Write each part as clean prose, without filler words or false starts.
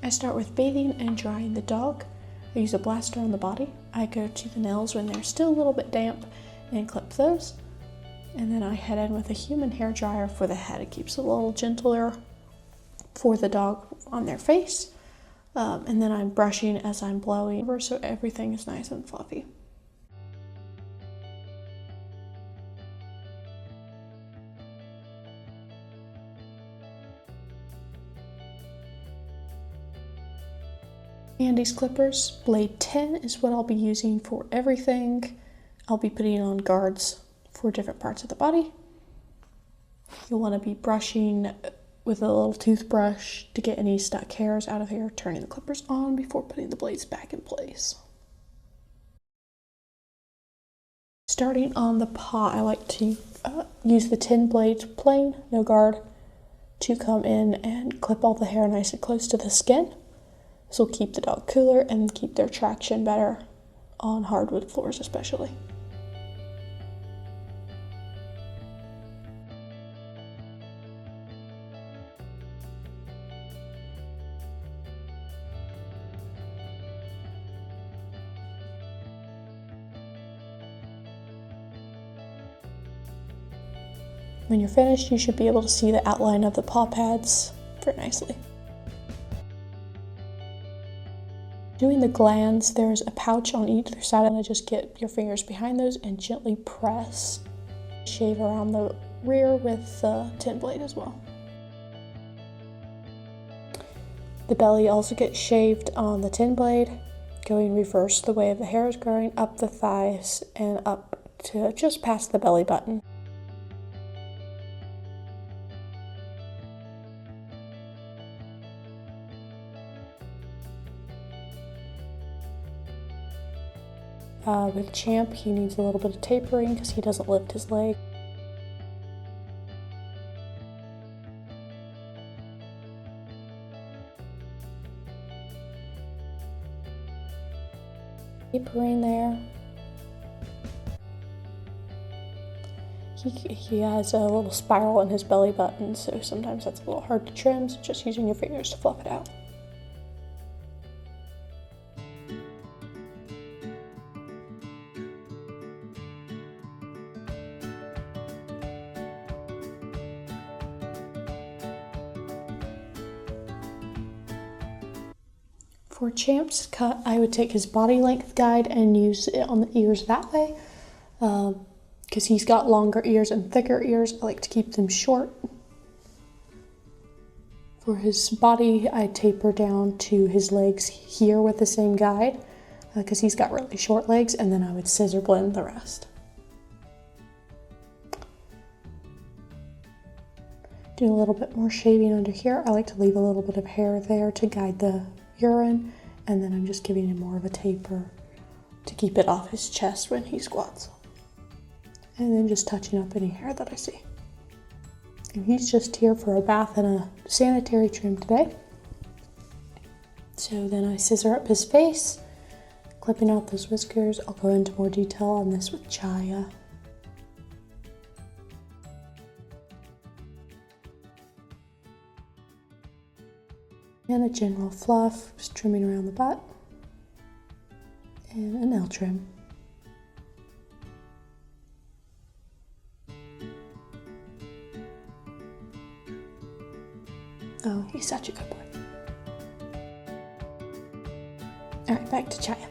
I start with bathing and drying the dog. I use a blaster on the body. I go to the nails when they're still a little bit damp and clip those. And then I head in with a human hair dryer for the head. It keeps it a little gentler for the dog on their face. And then I'm brushing as I'm blowing over so everything is nice and fluffy. And these clippers, blade 10 is what I'll be using for everything. I'll be putting on guards for different parts of the body. You'll want to be brushing with a little toothbrush to get any stuck hairs out of here, turning the clippers on before putting the blades back in place. Starting on the paw, I like to use the 10 blades plain, no guard, to come in and clip all the hair nice and close to the skin. This will keep the dog cooler and keep their traction better on hardwood floors especially. When you're finished, you should be able to see the outline of the paw pads very nicely. Doing the glands, there's a pouch on either side, and just get your fingers behind those and gently press. Shave around the rear with the 10 blade as well. The belly also gets shaved on the 10 blade, going reverse the way the hair is growing, up the thighs and up to just past the belly button. With Champ, he needs a little bit of tapering because he doesn't lift his leg. Tapering there. He has a little spiral in his belly button, so sometimes that's a little hard to trim, so just using your fingers to fluff it out. For Champ's cut, I would take his body length guide and use it on the ears that way. Because he's got longer ears and thicker ears, I like to keep them short. For his body, I taper down to his legs here with the same guide, because he's got really short legs, and then I would scissor blend the rest. Do a little bit more shaving under here. I like to leave a little bit of hair there to guide the urine, and then I'm just giving him more of a taper to keep it off his chest when he squats. And then just touching up any hair that I see. And he's just here for a bath and a sanitary trim today. So then I scissor up his face, clipping out those whiskers. I'll go into more detail on this with Chaya. And a general fluff, just trimming around the butt. And a nail trim. Oh, he's such a good boy. Alright, back to Chaya.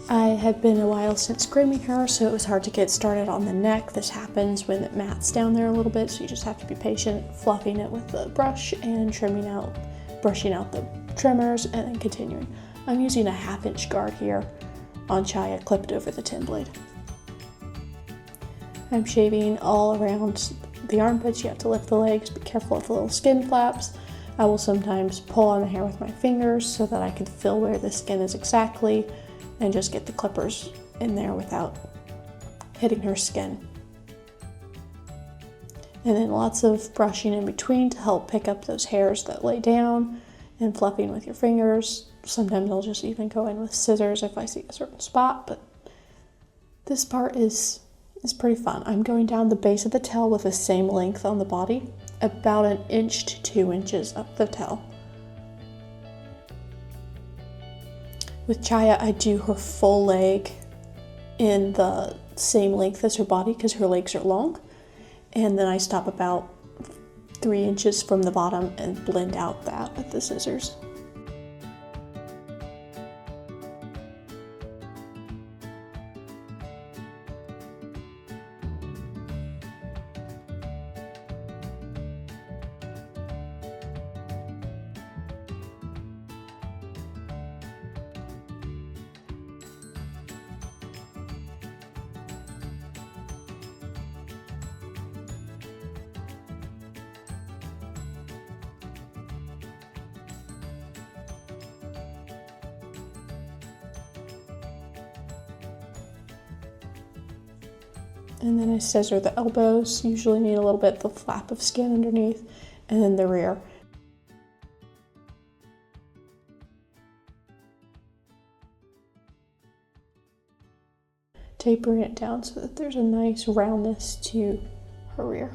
I had been a while since grooming her, so it was hard to get started on the neck. This happens when it mats down there a little bit, so you just have to be patient, fluffing it with the brush and brushing out the trimmers, and then continuing. I'm using a 1/2 inch guard here on Chaya, clipped over the 10 blade. I'm shaving all around the armpits. You have to lift the legs, be careful of the little skin flaps. I will sometimes pull on the hair with my fingers so that I can feel where the skin is exactly and just get the clippers in there without hitting her skin. And then lots of brushing in between to help pick up those hairs that lay down, and fluffing with your fingers. Sometimes I'll just even go in with scissors if I see a certain spot, but this part is pretty fun. I'm going down the base of the tail with the same length on the body, about 1 inch to 2 inches up the tail. With Chaya, I do her full leg in the same length as her body because her legs are long. And then I stop about 3 inches from the bottom and blend out that with the scissors. And then I scissor the elbows, usually need a little bit the flap of skin underneath, and then the rear. Tapering it down so that there's a nice roundness to her rear.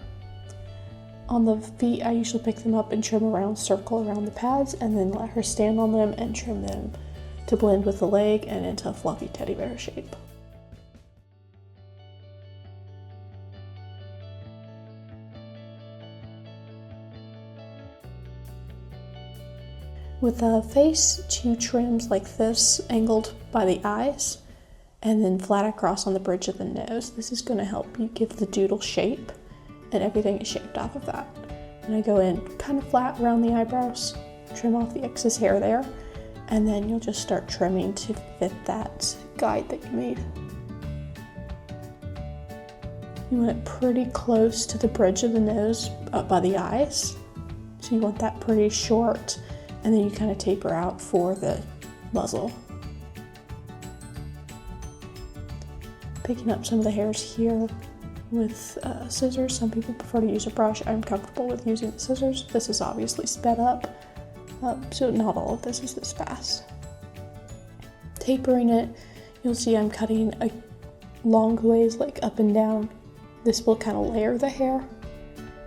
On the feet, I usually pick them up and trim a round circle around the pads, and then let her stand on them and trim them to blend with the leg and into a fluffy teddy bear shape. With the face, 2 trims like this, angled by the eyes, and then flat across on the bridge of the nose. This is going to help you give the doodle shape, and everything is shaped off of that. And I go in kind of flat around the eyebrows, trim off the excess hair there, and then you'll just start trimming to fit that guide that you made. You want it pretty close to the bridge of the nose, up by the eyes. So you want that pretty short, and then you kind of taper out for the muzzle. Picking up some of the hairs here with scissors. Some people prefer to use a brush. I'm comfortable with using the scissors. This is obviously sped up, so not all of this is this fast. Tapering it, you'll see I'm cutting a long ways, like up and down. This will kind of layer the hair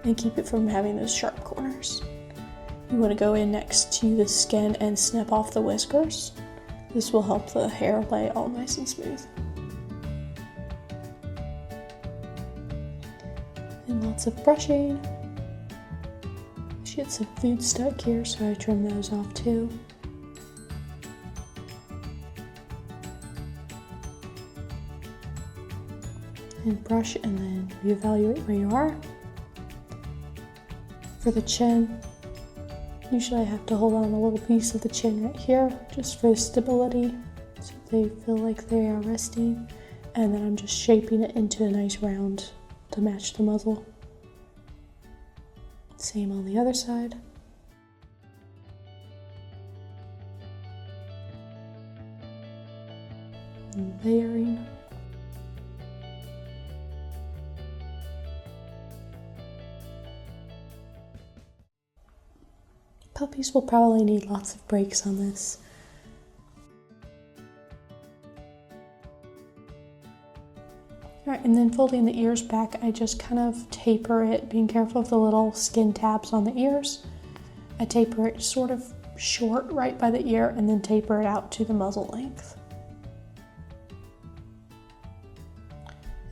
and keep it from having those sharp corners. You want to go in next to the skin and snip off the whiskers. This will help the hair lay all nice and smooth. And lots of brushing. She had some food stuck here, so I trimmed those off too. And brush and then reevaluate where you are. For the chin, usually I have to hold on a little piece of the chin right here, just for stability, so they feel like they are resting. And then I'm just shaping it into a nice round to match the muzzle. Same on the other side. And layering. Puppies will probably need lots of breaks on this. Alright, and then folding the ears back, I just kind of taper it, being careful of the little skin tabs on the ears. I taper it sort of short right by the ear and then taper it out to the muzzle length.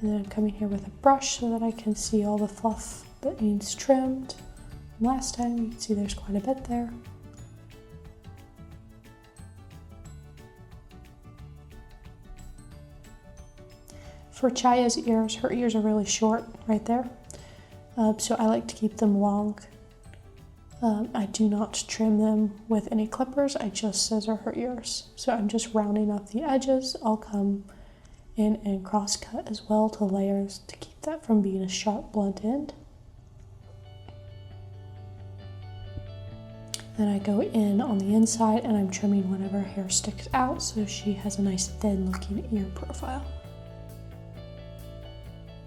And then I'm coming here with a brush so that I can see all the fluff that needs trimmed. Last time, you can see there's quite a bit there. For Chaya's ears, her ears are really short right there, so I like to keep them long. I do not trim them with any clippers, I just scissor her ears. So I'm just rounding off the edges. I'll come in and cross cut as well to layers to keep that from being a sharp blunt end. Then I go in on the inside and I'm trimming whenever hair sticks out so she has a nice thin looking ear profile.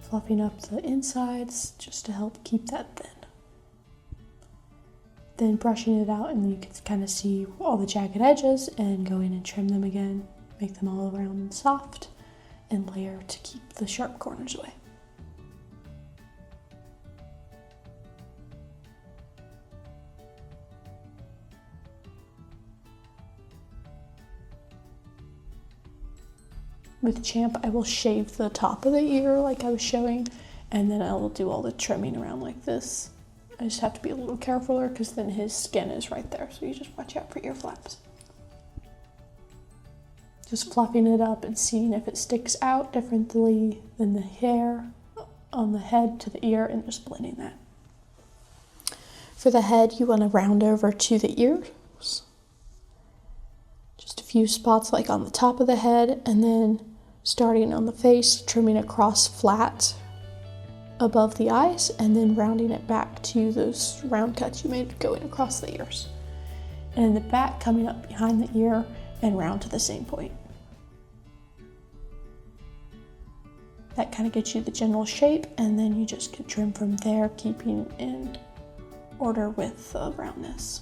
Fluffing up the insides just to help keep that thin. Then brushing it out, and then you can kind of see all the jagged edges and go in and trim them again, make them all round and soft, and layer to keep the sharp corners away. With Champ, I will shave the top of the ear like I was showing, and then I will do all the trimming around like this. I just have to be a little carefuler because then his skin is right there, so you just watch out for ear flaps. Just fluffing it up and seeing if it sticks out differently than the hair on the head to the ear, and just blending that. For the head, you want to round over to the ears. Just a few spots like on the top of the head, and then starting on the face, trimming across flat above the eyes, and then rounding it back to those round cuts you made going across the ears. And in the back, coming up behind the ear and round to the same point. That kind of gets you the general shape, and then you just can trim from there, keeping in order with the roundness.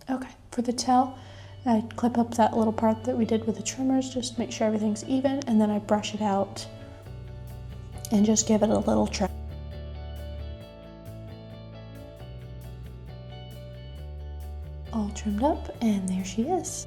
Okay, for the tail, I clip up that little part that we did with the trimmers, just to make sure everything's even, and then I brush it out and just give it a little trim. All trimmed up, and there she is.